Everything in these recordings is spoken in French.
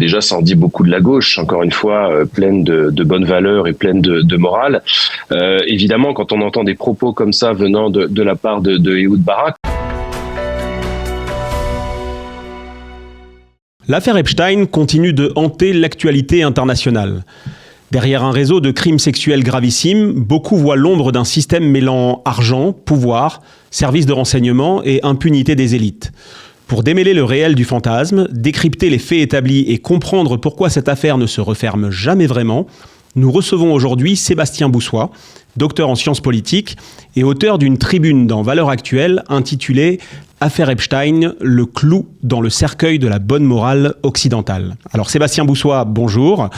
déjà, ça en dit beaucoup de la gauche, encore une fois, pleine de bonnes valeurs et pleine de morale. Évidemment, quand on entend des propos comme ça venant de la part de Ehud Barak. L'affaire Epstein continue de hanter l'actualité internationale. Derrière un réseau de crimes sexuels gravissimes, beaucoup voient l'ombre d'un système mêlant argent, pouvoir, services de renseignement et impunité des élites. Pour démêler le réel du fantasme, décrypter les faits établis et comprendre pourquoi cette affaire ne se referme jamais vraiment, nous recevons aujourd'hui Sébastien Boussois, docteur en sciences politiques et auteur d'une tribune dans Valeurs Actuelles intitulée « Affaire Epstein, le clou dans le cercueil de la bonne morale occidentale ». Alors Sébastien Boussois, bonjour.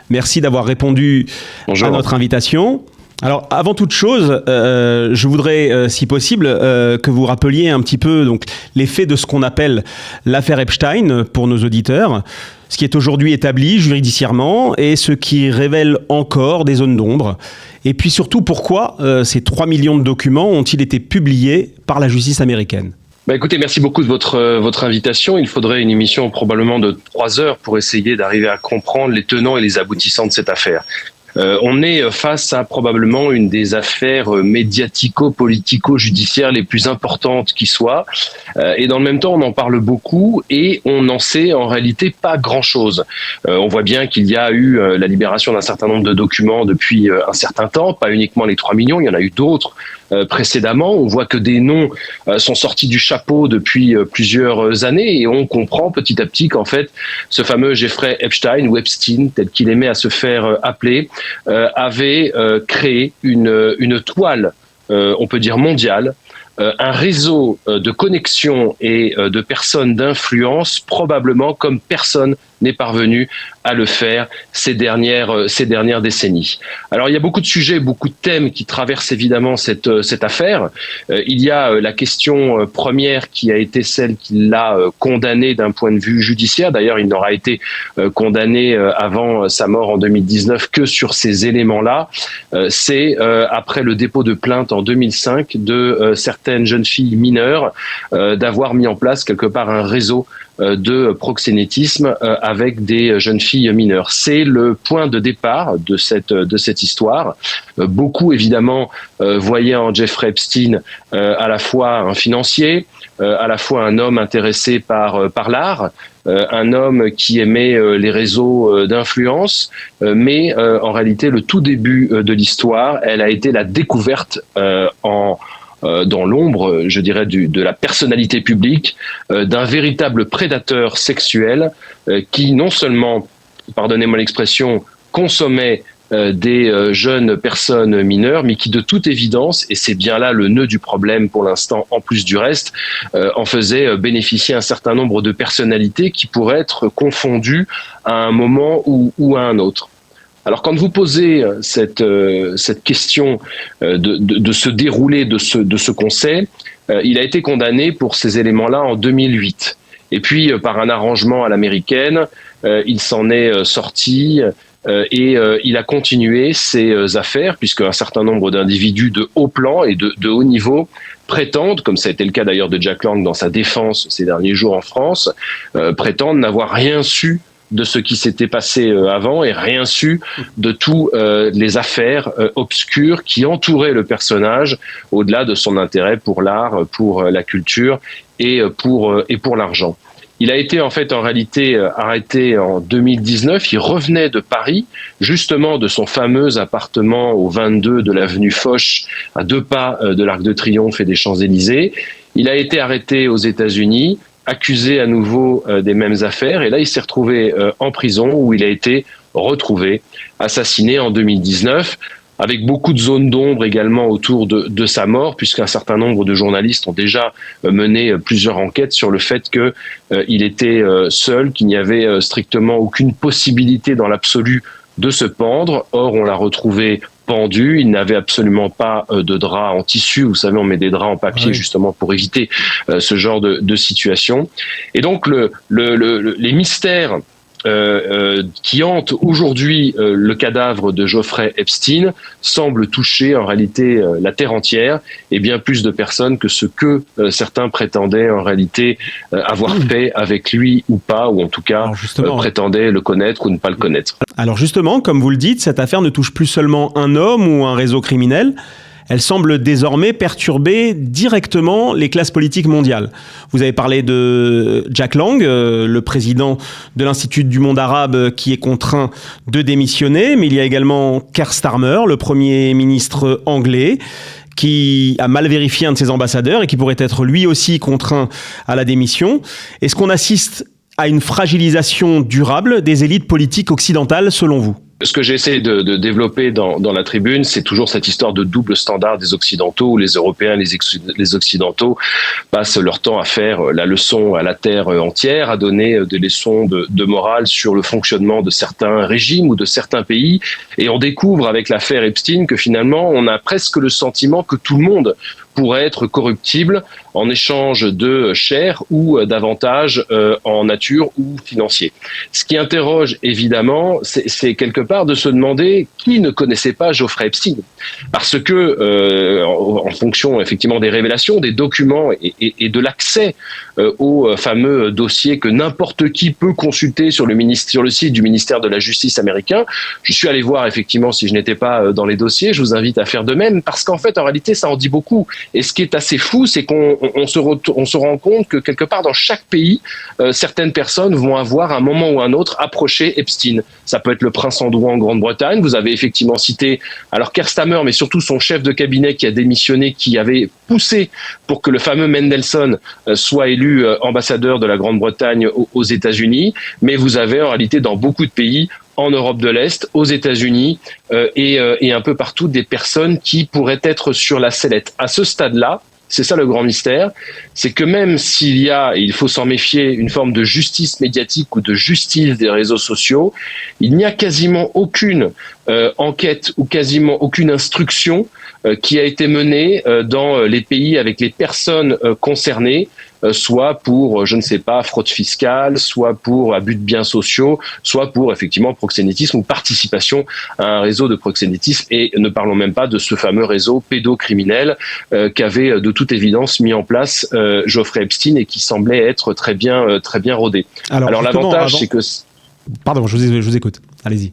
Merci d'avoir répondu à notre invitation. Alors, avant toute chose, je voudrais, si possible, que vous rappeliez un petit peu donc, les faits de ce qu'on appelle l'affaire Epstein pour nos auditeurs, ce qui est aujourd'hui établi juridiciairement et ce qui révèle encore des zones d'ombre. Et puis surtout, pourquoi ces 3 millions de documents ont-ils été publiés par la justice américaine ? Écoutez, merci beaucoup de votre invitation. Il faudrait une émission probablement de 3 heures pour essayer d'arriver à comprendre les tenants et les aboutissants de cette affaire. On est face à probablement une des affaires médiatico-politico-judiciaires les plus importantes qui soient. Et dans le même temps, on en parle beaucoup et on n'en sait en réalité pas grand-chose. On voit bien qu'il y a eu la libération d'un certain nombre de documents depuis un certain temps, pas uniquement les 3 millions, il y en a eu d'autres précédemment. On voit que des noms sont sortis du chapeau depuis plusieurs années et on comprend petit à petit qu'en fait, ce fameux Jeffrey Epstein ou Epstein, tel qu'il aimait à se faire appeler, avait créé une toile, on peut dire mondiale, un réseau de connexions et de personnes d'influence probablement comme personne n'est parvenu à le faire ces dernières décennies. Alors il y a beaucoup de sujets, beaucoup de thèmes qui traversent évidemment cette affaire. Il y a la question première qui a été celle qui l'a condamné d'un point de vue judiciaire. D'ailleurs, il n'aura été condamné avant sa mort en 2019 que sur ces éléments-là. C'est après le dépôt de plainte en 2005 de certaines jeunes filles mineures d'avoir mis en place quelque part un réseau de proxénétisme avec des jeunes filles mineures. C'est le point de départ de cette histoire. Beaucoup, évidemment, voyaient en Jeffrey Epstein à la fois un financier, à la fois un homme intéressé par l'art, un homme qui aimait les réseaux d'influence, mais en réalité, le tout début de l'histoire, elle a été la découverte dans l'ombre, je dirais, de la personnalité publique, d'un véritable prédateur sexuel qui non seulement, pardonnez-moi l'expression, consommait des jeunes personnes mineures, mais qui de toute évidence, et c'est bien là le nœud du problème pour l'instant, en plus du reste, en faisait bénéficier un certain nombre de personnalités qui pourraient être confondues à un moment ou à un autre. Alors quand vous posez cette question de se dérouler de ce qu'on sait, il a été condamné pour ces éléments-là en 2008. Et puis par un arrangement à l'américaine, il s'en est sorti et il a continué ses affaires puisque un certain nombre d'individus de haut plan et de haut niveau prétendent, comme ça a été le cas d'ailleurs de Jack Lang dans sa défense ces derniers jours en France, prétendent n'avoir rien su de ce qui s'était passé avant et rien su de tous les affaires obscures qui entouraient le personnage au-delà de son intérêt pour l'art, pour la culture et pour l'argent. Il a été en réalité arrêté en 2019. Il revenait de Paris, justement de son fameux appartement au 22 de l'avenue Foch, à 2 pas de l'Arc de Triomphe et des Champs-Élysées. Il a été arrêté aux États-Unis, accusé à nouveau des mêmes affaires. Et là, il s'est retrouvé en prison où il a été retrouvé, assassiné en 2019, avec beaucoup de zones d'ombre également autour de sa mort, puisqu'un certain nombre de journalistes ont déjà mené plusieurs enquêtes sur le fait qu'il était seul, qu'il n'y avait strictement aucune possibilité dans l'absolu de se pendre. Or, on l'a retrouvé pendu, il n'avait absolument pas de drap en tissu, vous savez, on met des draps en papier justement pour éviter ce genre de situation. Et donc les mystères qui hante aujourd'hui le cadavre de Jeffrey Epstein semble toucher en réalité la terre entière et bien plus de personnes que ce que certains prétendaient en réalité avoir fait avec lui ou pas, ou en tout cas prétendaient le connaître ou ne pas le connaître. Alors justement, comme vous le dites, cette affaire ne touche plus seulement un homme ou un réseau criminel. Elle semble désormais perturber directement les classes politiques mondiales. Vous avez parlé de Jack Lang, le président de l'Institut du monde arabe qui est contraint de démissionner, mais il y a également Keir Starmer, le Premier ministre anglais, qui a mal vérifié un de ses ambassadeurs et qui pourrait être lui aussi contraint à la démission. Est-ce qu'on assiste à une fragilisation durable des élites politiques occidentales, selon vous ? Ce que j'essaie de développer dans la tribune, c'est toujours cette histoire de double standard des Occidentaux, où les Européens, les Occidentaux passent leur temps à faire la leçon à la terre entière, à donner des leçons de morale sur le fonctionnement de certains régimes ou de certains pays. Et on découvre avec l'affaire Epstein que finalement, on a presque le sentiment que tout le monde pourrait être corruptible en échange de chair ou d'avantages en nature ou financiers. Ce qui interroge évidemment, c'est quelque part de se demander qui ne connaissait pas Jeffrey Epstein. Parce que, en fonction effectivement des révélations, des documents et de l'accès au fameux dossier que n'importe qui peut consulter sur le site du ministère de la Justice américain, je suis allé voir effectivement si je n'étais pas dans les dossiers, je vous invite à faire de même, parce qu'en fait, en réalité, ça en dit beaucoup. Et ce qui est assez fou, c'est qu'on se rend compte que quelque part dans chaque pays, certaines personnes vont avoir à un moment ou un autre approché Epstein. Ça peut être le prince Andrew en Grande-Bretagne. Vous avez effectivement cité alors Keir Starmer, mais surtout son chef de cabinet qui a démissionné, qui avait poussé pour que le fameux Mendelssohn soit élu ambassadeur de la Grande-Bretagne aux États-Unis. Mais vous avez en réalité dans beaucoup de pays, en Europe de l'Est, aux États-Unis et un peu partout des personnes qui pourraient être sur la sellette. À ce stade-là, c'est ça le grand mystère, c'est que même s'il y a, et il faut s'en méfier, une forme de justice médiatique ou de justice des réseaux sociaux, il n'y a quasiment aucune enquête ou quasiment aucune instruction qui a été menée dans les pays avec les personnes concernées, soit pour, je ne sais pas, fraude fiscale, soit pour abus de biens sociaux, soit pour effectivement proxénétisme ou participation à un réseau de proxénétisme. Et ne parlons même pas de ce fameux réseau pédocriminel qu'avait de toute évidence mis en place Jeffrey Epstein et qui semblait être très bien rodé. Alors l'avantage, c'est que... Pardon, je vous écoute. Allez-y.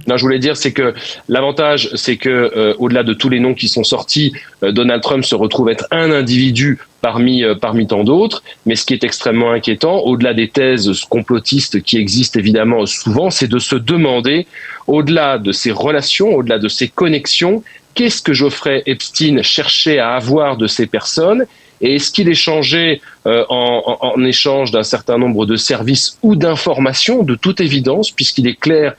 Non, je voulais dire, c'est que l'avantage, c'est que au-delà de tous les noms qui sont sortis, Donald Trump se retrouve être un individu parmi tant d'autres. Mais ce qui est extrêmement inquiétant, au-delà des thèses complotistes qui existent évidemment souvent, c'est de se demander, au-delà de ces relations, au-delà de ces connexions, qu'est-ce que Jeffrey Epstein cherchait à avoir de ces personnes? Et est-ce qu'il échangeait en échange d'un certain nombre de services ou d'informations, de toute évidence, puisqu'il est clair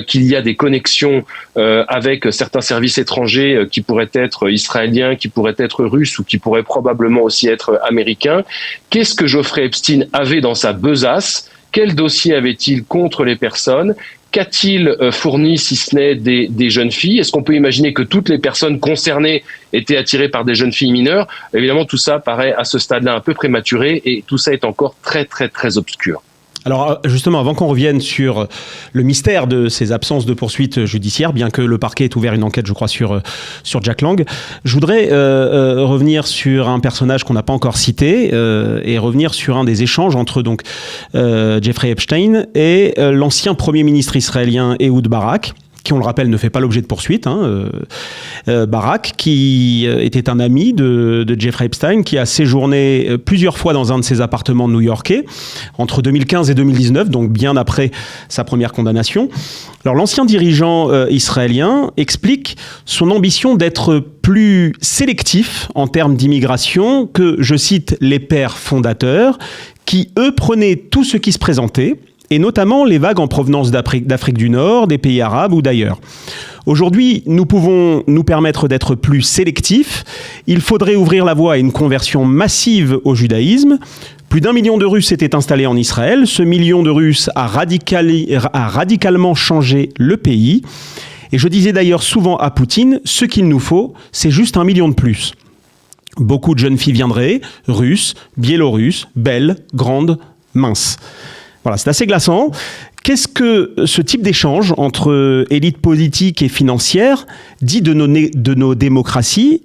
qu'il y a des connexions avec certains services étrangers qui pourraient être israéliens, qui pourraient être russes ou qui pourraient probablement aussi être américains. Qu'est-ce que Jeffrey Epstein avait dans sa besace? Quel dossier avait-il contre les personnes? Qu'a-t-il fourni si ce n'est des jeunes filles? Est-ce qu'on peut imaginer que toutes les personnes concernées étaient attirées par des jeunes filles mineures? Évidemment, tout ça paraît à ce stade-là un peu prématuré et tout ça est encore très, très, très obscur. Alors justement, avant qu'on revienne sur le mystère de ces absences de poursuites judiciaires, bien que le parquet ait ouvert une enquête, je crois, sur Jack Lang, je voudrais revenir sur un personnage qu'on n'a pas encore cité et revenir sur un des échanges entre donc Jeffrey Epstein et l'ancien Premier ministre israélien Ehud Barak, qui, on le rappelle, ne fait pas l'objet de poursuite. Barak, qui était un ami de Jeffrey Epstein, qui a séjourné plusieurs fois dans un de ses appartements new-yorkais, entre 2015 et 2019, donc bien après sa première condamnation. Alors, l'ancien dirigeant israélien explique son ambition d'être plus sélectif en termes d'immigration que, je cite, les pères fondateurs, qui, eux, prenaient tout ce qui se présentait, et notamment les vagues en provenance d'Afrique du Nord, des pays arabes ou d'ailleurs. Aujourd'hui, nous pouvons nous permettre d'être plus sélectifs. Il faudrait ouvrir la voie à une conversion massive au judaïsme. Plus d'1 million de Russes étaient installés en Israël. Ce million de Russes a radicalement changé le pays. Et je disais d'ailleurs souvent à Poutine, ce qu'il nous faut, c'est juste 1 million de plus. Beaucoup de jeunes filles viendraient, russes, biélorusses, belles, grandes, minces. Voilà, c'est assez glaçant. Qu'est-ce que ce type d'échange entre élites politiques et financières dit de nos démocraties,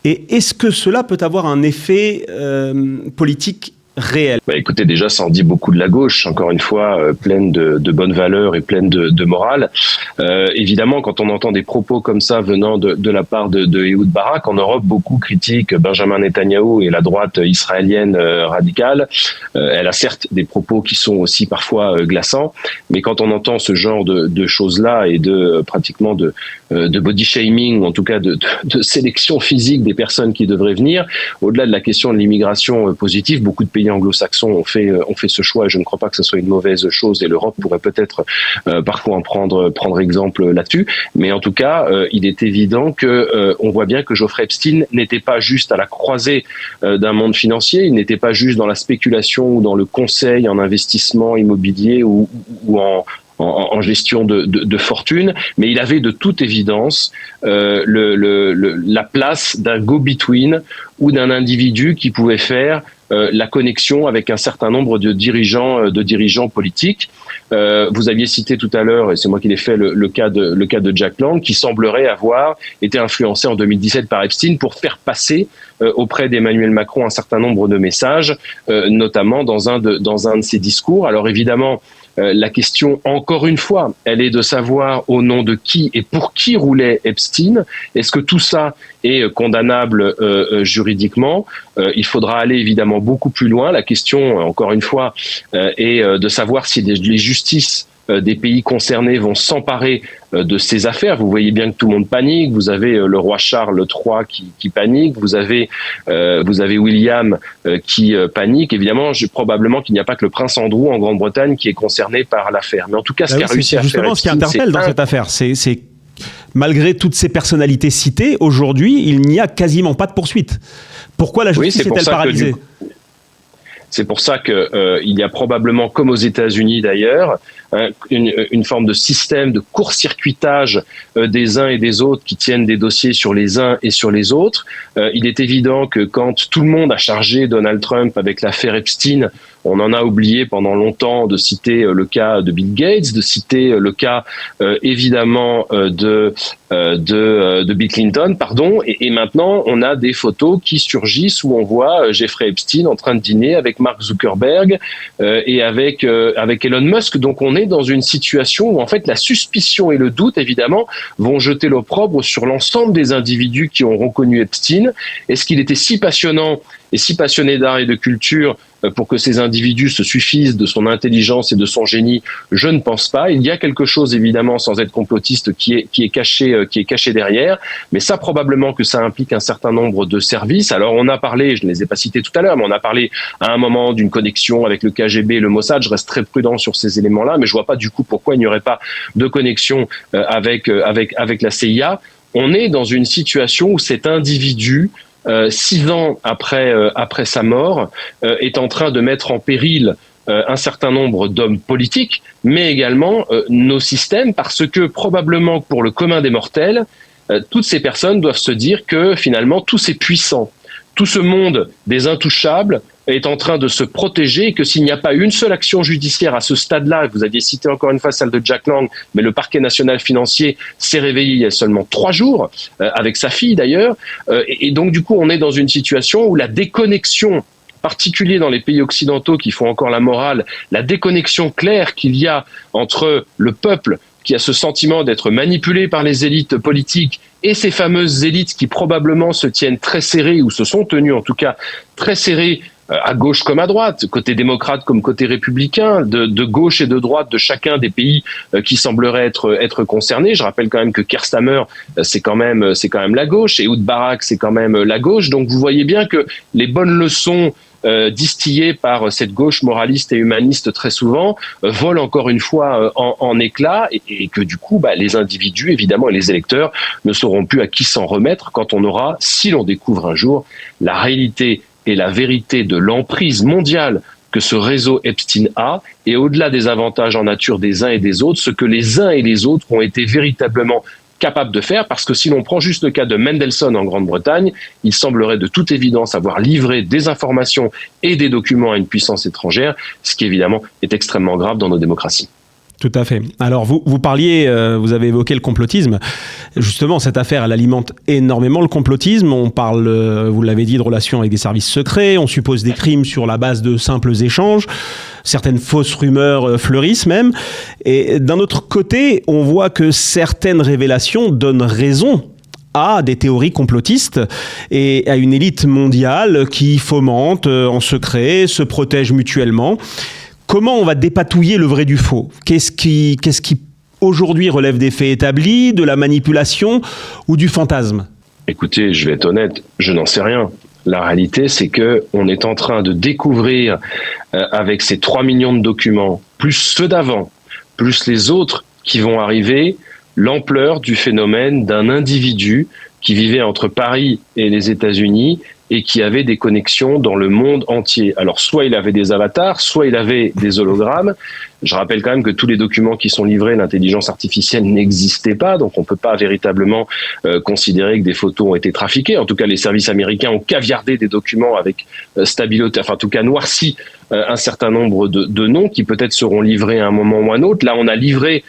et est-ce que cela peut avoir un effet politique réel? Écoutez, déjà, ça en dit beaucoup de la gauche, encore une fois, pleine de bonnes valeurs et pleine de morale. Évidemment, quand on entend des propos comme ça venant de la part de Ehud Barak, en Europe, beaucoup critiquent Benjamin Netanyahou et la droite israélienne radicale. Elle a certes des propos qui sont aussi parfois glaçants, mais quand on entend ce genre de choses-là et pratiquement de body shaming, ou en tout cas de sélection physique des personnes qui devraient venir, au-delà de la question de l'immigration positive, beaucoup de pays anglo-saxons ont fait ce choix, et je ne crois pas que ce soit une mauvaise chose, et l'Europe pourrait peut-être parfois en prendre exemple là-dessus. Mais en tout cas, il est évident que on voit bien que Jeffrey Epstein n'était pas juste à la croisée d'un monde financier, il n'était pas juste dans la spéculation ou dans le conseil en investissement immobilier ou en gestion de fortune, mais il avait de toute évidence la place d'un go-between ou d'un individu qui pouvait faire la connexion avec un certain nombre de dirigeants politiques. Vous aviez cité tout à l'heure, et c'est moi qui l'ai fait, le cas de Jack Lang, qui semblerait avoir été influencé en 2017 par Epstein pour faire passer auprès d'Emmanuel Macron un certain nombre de messages, notamment dans un de ses discours. Alors évidemment, la question, encore une fois, elle est de savoir au nom de qui et pour qui roulait Epstein. Est-ce que tout ça est condamnable juridiquement? Il faudra aller évidemment beaucoup plus loin. La question, encore une fois, est de savoir si les justices des pays concernés vont s'emparer de ces affaires. Vous voyez bien que tout le monde panique. Vous avez le roi Charles III qui panique. Vous avez William qui panique. Évidemment, probablement qu'il n'y a pas que le prince Andrew en Grande-Bretagne qui est concerné par l'affaire. Mais en tout cas, ce qu'a réussi à faire justement ce qui interpelle dans cette affaire, c'est malgré toutes ces personnalités citées, aujourd'hui, il n'y a quasiment pas de poursuite. Pourquoi la justice est-elle paralysée ? C'est pour ça que il y a probablement, comme aux États-Unis d'ailleurs, une forme de système de court-circuitage des uns et des autres qui tiennent des dossiers sur les uns et sur les autres. Il est évident que quand tout le monde a chargé Donald Trump avec l'affaire Epstein, on en a oublié pendant longtemps de citer le cas de Bill Gates, de citer le cas évidemment de Bill Clinton, et maintenant on a des photos qui surgissent où on voit Jeffrey Epstein en train de dîner avec Mark Zuckerberg et avec Elon Musk. Donc on est dans une situation où en fait la suspicion et le doute évidemment vont jeter l'opprobre sur l'ensemble des individus qui ont reconnu Epstein. Est-ce qu'il était si passionnant et si passionné d'art et de culture pour que ces individus se suffisent de son intelligence et de son génie? Je ne pense pas. Il y a quelque chose évidemment, sans être complotiste, qui est caché derrière, mais ça probablement que ça implique un certain nombre de services. Alors on a parlé, je ne les ai pas cités tout à l'heure, mais on a parlé à un moment d'une connexion avec le KGB et le Mossad. Je reste très prudent sur ces éléments-là, mais je vois pas du coup pourquoi il n'y aurait pas de connexion avec la CIA. On est dans une situation où cet individu 6 ans après sa mort, est en train de mettre en péril un certain nombre d'hommes politiques, mais également nos systèmes, parce que probablement pour le commun des mortels, toutes ces personnes doivent se dire que finalement tous ces puissants, tout ce monde des intouchables est en train de se protéger, et que s'il n'y a pas une seule action judiciaire à ce stade-là, vous aviez cité encore une fois celle de Jack Lang, mais le parquet national financier s'est réveillé il y a seulement 3 jours, avec sa fille d'ailleurs, et donc du coup on est dans une situation où la déconnexion, particulier dans les pays occidentaux qui font encore la morale, la déconnexion claire qu'il y a entre le peuple qui a ce sentiment d'être manipulé par les élites politiques et ces fameuses élites qui probablement se tiennent très serrées, ou se sont tenues en tout cas très serrées, à gauche comme à droite, côté démocrate comme côté républicain, de gauche et de droite de chacun des pays qui sembleraient être concernés. Je rappelle quand même que Keir Starmer, c'est quand même la gauche, et Ehud Barak, c'est quand même la gauche. Donc vous voyez bien que les bonnes leçons distillées par cette gauche moraliste et humaniste très souvent volent encore une fois en éclats, et que du coup les individus évidemment et les électeurs ne sauront plus à qui s'en remettre quand on aura, si l'on découvre un jour la réalité et la vérité de l'emprise mondiale que ce réseau Epstein a, et au-delà des avantages en nature des uns et des autres, ce que les uns et les autres ont été véritablement capables de faire. Parce que si l'on prend juste le cas de Mendelssohn en Grande-Bretagne, il semblerait de toute évidence avoir livré des informations et des documents à une puissance étrangère, ce qui évidemment est extrêmement grave dans nos démocraties. Tout à fait. Alors, vous parliez, vous avez évoqué le complotisme. Justement, cette affaire, elle alimente énormément le complotisme. On parle, vous l'avez dit, de relations avec des services secrets. On suppose des crimes sur la base de simples échanges. Certaines fausses rumeurs fleurissent même. Et d'un autre côté, on voit que certaines révélations donnent raison à des théories complotistes et à une élite mondiale qui fomente en secret, se protège mutuellement. Comment on va dépatouiller le vrai du faux ? Qu'est-ce qui aujourd'hui relève des faits établis, de la manipulation ou du fantasme ? Écoutez, je vais être honnête, je n'en sais rien. La réalité, c'est que on est en train de découvrir avec ces 3 millions de documents, plus ceux d'avant, plus les autres qui vont arriver, l'ampleur du phénomène d'un individu qui vivait entre Paris et les États-Unis et qui avait des connexions dans le monde entier. Alors, soit il avait des avatars, soit il avait des hologrammes. Je rappelle quand même que tous les documents qui sont livrés, l'intelligence artificielle n'existait pas, donc on peut pas véritablement considérer que des photos ont été trafiquées. En tout cas, les services américains ont caviardé des documents avec stabilité, enfin en tout cas noirci un certain nombre de noms qui peut-être seront livrés à un moment ou à un autre. Là, on a livré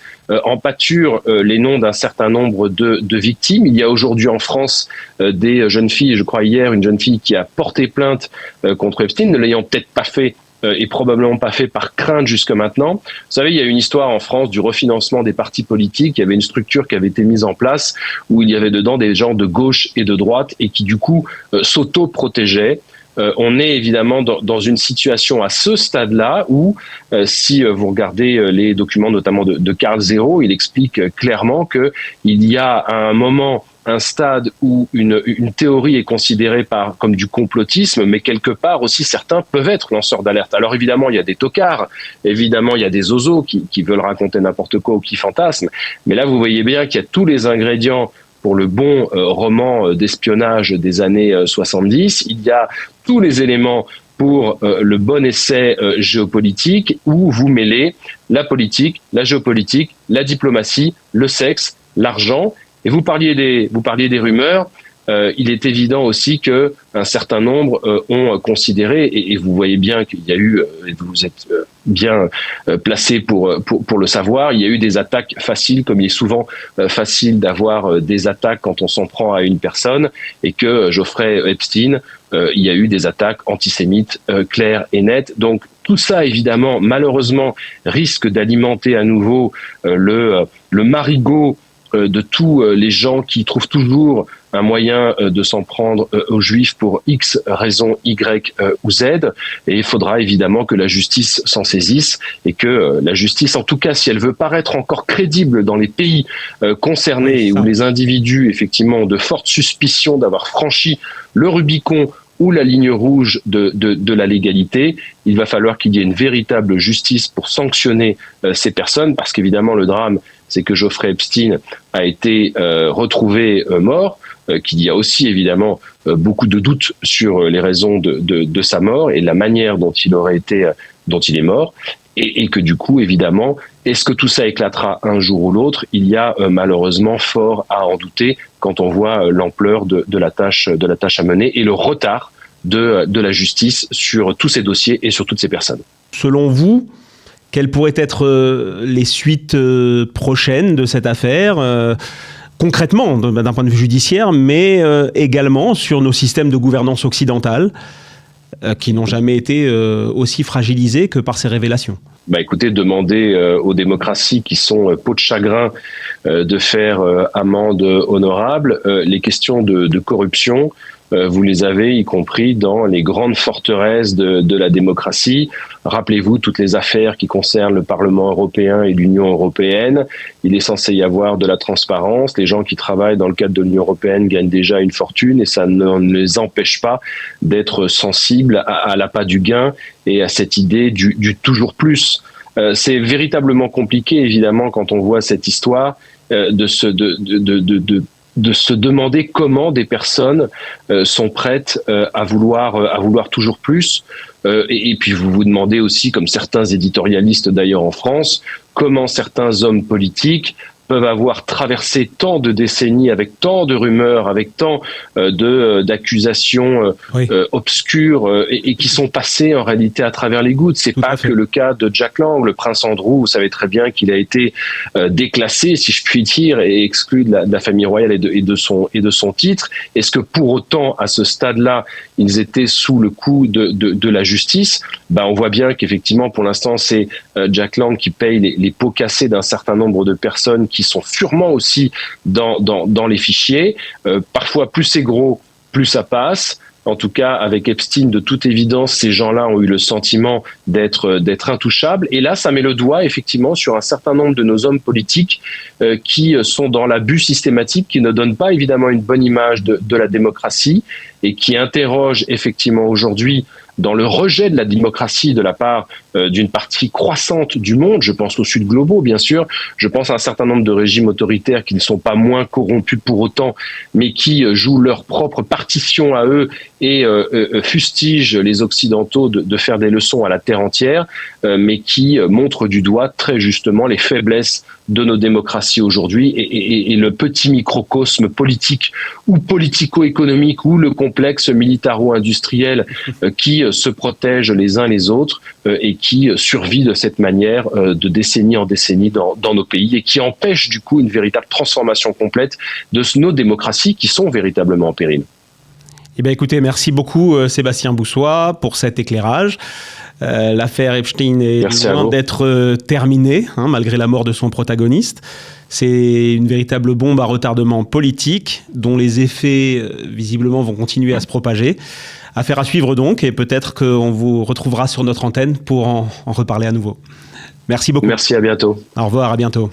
en pâture les noms d'un certain nombre de victimes. Il y a aujourd'hui en France des jeunes filles, je crois hier, une jeune fille qui a porté plainte contre Epstein, ne l'ayant peut-être pas fait et probablement pas fait par crainte jusque maintenant. Vous savez, il y a une histoire en France du refinancement des partis politiques. Il y avait une structure qui avait été mise en place où il y avait dedans des gens de gauche et de droite et qui du coup s'auto-protégeaient. On est évidemment dans une situation à ce stade-là où, si vous regardez les documents notamment de Carl Zero, il explique clairement que il y a à un moment un stade où une théorie est considérée comme du complotisme, mais quelque part aussi certains peuvent être lanceurs d'alerte. Alors évidemment, il y a des tocards, évidemment, il y a des osos qui veulent raconter n'importe quoi ou qui fantasment, mais là, vous voyez bien qu'il y a tous les ingrédients pour le bon roman d'espionnage des années 70. Il y a tous les éléments pour le bon essai géopolitique où vous mêlez la politique, la géopolitique, la diplomatie, le sexe, l'argent. Et vous parliez des rumeurs. Il est évident aussi que un certain nombre ont considéré, et vous voyez bien qu'il y a eu, vous êtes bien placé pour le savoir, il y a eu des attaques faciles, comme il est souvent facile d'avoir des attaques quand on s'en prend à une personne, et que Jeffrey Epstein, il y a eu des attaques antisémites claires et nettes. Donc tout ça, évidemment, malheureusement, risque d'alimenter à nouveau le marigot de tous les gens qui trouvent toujours un moyen de s'en prendre aux Juifs pour X raisons Y ou Z. Et il faudra évidemment que la justice s'en saisisse et que la justice, en tout cas, si elle veut paraître encore crédible dans les pays concernés où les individus, effectivement, ont de fortes suspicions d'avoir franchi le Rubicon ou la ligne rouge de la légalité, il va falloir qu'il y ait une véritable justice pour sanctionner ces personnes, parce qu'évidemment, le drame, c'est que Jeffrey Epstein a été retrouvé mort, qu'il y a aussi évidemment beaucoup de doutes sur les raisons de sa mort et la manière dont il est mort, et que du coup, évidemment, est-ce que tout ça éclatera un jour ou l'autre ? Il y a malheureusement fort à en douter quand on voit l'ampleur de la tâche à mener et le retard de la justice sur tous ces dossiers et sur toutes ces personnes. Selon vous, quelles pourraient être les suites prochaines de cette affaire concrètement, d'un point de vue judiciaire, mais également sur nos systèmes de gouvernance occidentale qui n'ont jamais été aussi fragilisés que par ces révélations ? Écoutez, demandez aux démocraties qui sont peau de chagrin de faire amende honorable. Les questions de corruption, vous les avez, y compris dans les grandes forteresses de la démocratie. Rappelez-vous toutes les affaires qui concernent le Parlement européen et l'Union européenne. Il est censé y avoir de la transparence. Les gens qui travaillent dans le cadre de l'Union européenne gagnent déjà une fortune et ça ne les empêche pas d'être sensibles à l'appât du gain et à cette idée du toujours plus. C'est véritablement compliqué, évidemment, quand on voit cette histoire, de se demander comment des personnes sont prêtes à vouloir toujours plus. Et puis vous vous demandez aussi, comme certains éditorialistes d'ailleurs en France, comment certains hommes politiques peuvent avoir traversé tant de décennies avec tant de rumeurs, avec tant d'accusations obscures et qui sont passées en réalité à travers les gouttes. C'est pas que le cas de Jack Lang, le prince Andrew. Vous savez très bien qu'il a été déclassé, si je puis dire, et exclu de la famille royale et de son titre. Est-ce que pour autant, à ce stade-là, ils étaient sous le coup de la justice? On voit bien qu'effectivement, pour l'instant, c'est Jack Lang qui paye les pots cassés d'un certain nombre de personnes qui sont sûrement aussi dans les fichiers. Parfois, plus c'est gros, plus ça passe. En tout cas, avec Epstein, de toute évidence, ces gens-là ont eu le sentiment d'être intouchables. Et là, ça met le doigt, effectivement, sur un certain nombre de nos hommes politiques qui sont dans l'abus systématique, qui ne donnent pas, évidemment, une bonne image de la démocratie et qui interrogent, effectivement, aujourd'hui, dans le rejet de la démocratie de la part d'une partie croissante du monde, je pense aux Sud globaux, bien sûr, je pense à un certain nombre de régimes autoritaires qui ne sont pas moins corrompus pour autant, mais qui jouent leur propre partition à eux et fustigent les Occidentaux de faire des leçons à la terre entière, mais qui montrent du doigt très justement les faiblesses de nos démocraties aujourd'hui et le petit microcosme politique ou politico-économique ou le complexe militaro-industriel qui se protègent les uns les autres et qui survit de cette manière de décennie en décennie dans nos pays et qui empêche du coup une véritable transformation complète de nos démocraties qui sont véritablement en péril. Eh bien, écoutez, merci beaucoup Sébastien Boussois pour cet éclairage. L'affaire Epstein est loin d'être terminée, malgré la mort de son protagoniste. C'est une véritable bombe à retardement politique dont les effets, visiblement, vont continuer à se propager. Affaire à suivre donc, et peut-être qu'on vous retrouvera sur notre antenne pour en reparler à nouveau. Merci beaucoup. Merci, à bientôt. Au revoir, à bientôt.